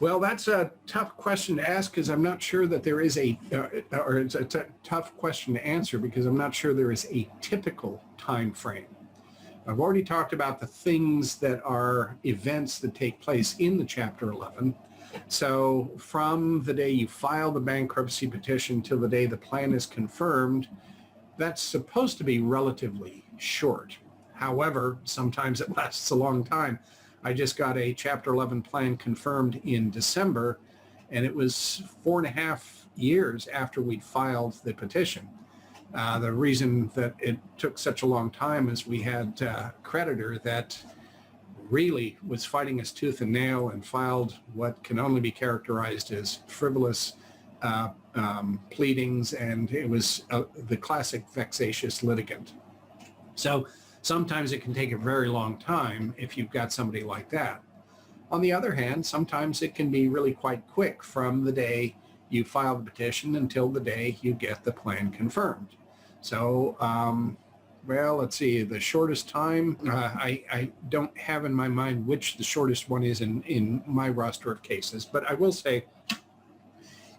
Well, that's a tough question to ask because I'm not sure that there is or it's a tough question to answer because I'm not sure there is a typical time frame. I've already talked about the things that are events that take place in the Chapter 11. So from the day you file the bankruptcy petition till the day the plan is confirmed, that's supposed to be relatively short. However, sometimes it lasts a long time. I just got a Chapter 11 plan confirmed in December, and it was 4.5 years after we filed the petition. The reason that it took such a long time is we had a creditor that really was fighting us tooth and nail and filed what can only be characterized as frivolous pleadings, and it was the classic vexatious litigant. So sometimes it can take a very long time if you've got somebody like that. On the other hand, sometimes it can be really quite quick from the day you file the petition until the day you get the plan confirmed. So, well, let's see, the shortest time, I don't have in my mind which the shortest one is in my roster of cases, but I will say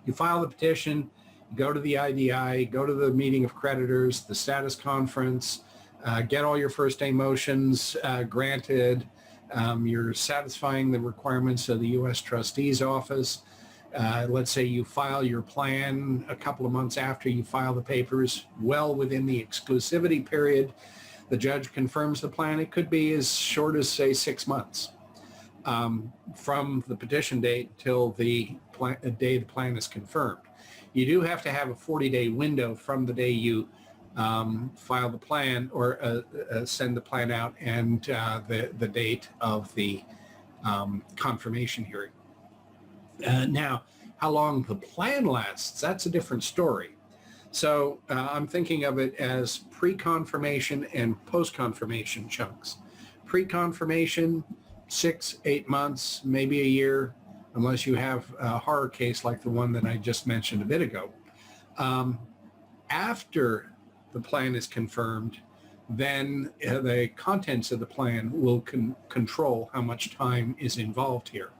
you file the petition, go to the IDI, go to the meeting of creditors, the status conference, get all your first day motions granted. You're satisfying the requirements of the U.S. Trustee's Office. Let's say you file your plan a couple of months after you file the papers, well within the exclusivity period. The judge confirms the plan. It could be as short as, say, 6 months from the petition date till the day the plan is confirmed. You do have to have a 40-day window from the day you file the plan or send the plan out and the date of the confirmation hearing. Now, how long the plan lasts, that's a different story. So I'm thinking of it as pre-confirmation and post-confirmation chunks. Pre-confirmation, 6-8 months, maybe a year, unless you have a horror case like the one that I just mentioned a bit ago. After the plan is confirmed, then the contents of the plan will control how much time is involved here.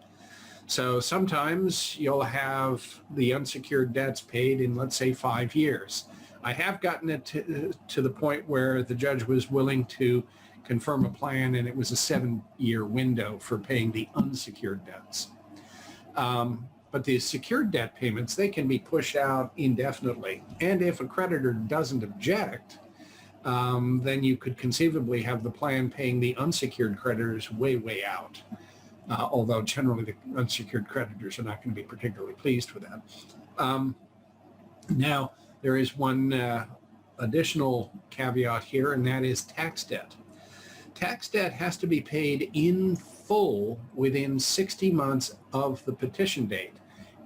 So sometimes you'll have the unsecured debts paid in, let's say, 5 years. I have gotten it to the point where the judge was willing to confirm a plan and it was a 7-year window for paying the unsecured debts. But the secured debt payments, they can be pushed out indefinitely. And if a creditor doesn't object, then you could conceivably have the plan paying the unsecured creditors way out. Although generally the unsecured creditors are not going to be particularly pleased with that. Now, there is one additional caveat here, and that is tax debt. Tax debt has to be paid in full within 60 months of the petition date.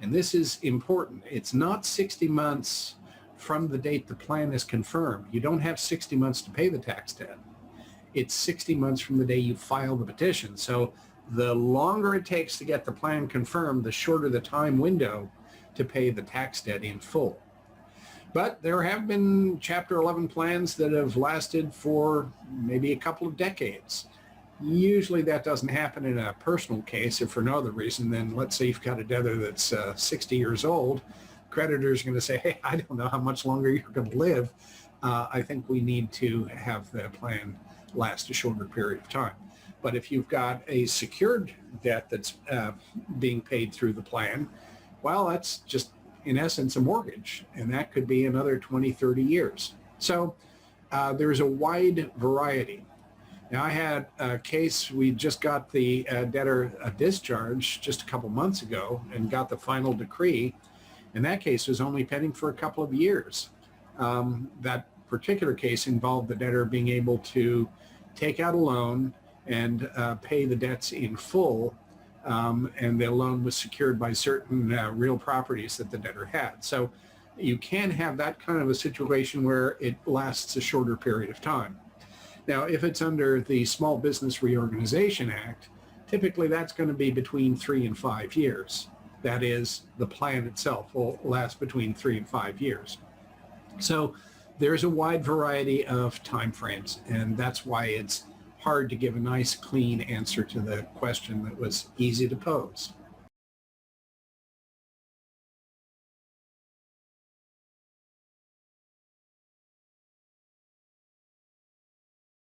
And this is important. It's not 60 months from the date the plan is confirmed. You don't have 60 months to pay the tax debt. It's 60 months from the day you file the petition. So the longer it takes to get the plan confirmed, the shorter the time window to pay the tax debt in full. But there have been Chapter 11 plans that have lasted for maybe a couple of decades. Usually that doesn't happen in a personal case. If for no other reason, then let's say you've got a debtor that's 60 years old, creditor's going to say, hey, I don't know how much longer you're going to live. I think we need to have the plan last a shorter period of time. But if you've got a secured debt that's being paid through the plan, well, that's just, in essence, a mortgage. And that could be another 20, 30 years. So there's a wide variety. Now, I had a case, we just got the debtor a discharge just a couple months ago and got the final decree. And that case was only pending for a couple of years. That particular case involved the debtor being able to take out a loan and pay the debts in full, and the loan was secured by certain real properties that the debtor had. So you can have that kind of a situation where it lasts a shorter period of time. Now, if it's under the Small Business Reorganization Act, typically that's going to be between 3 and 5 years. That is, the plan itself will last between 3 and 5 years. So there's a wide variety of timeframes, and that's why it's hard to give a nice, clean answer to the question that was easy to pose.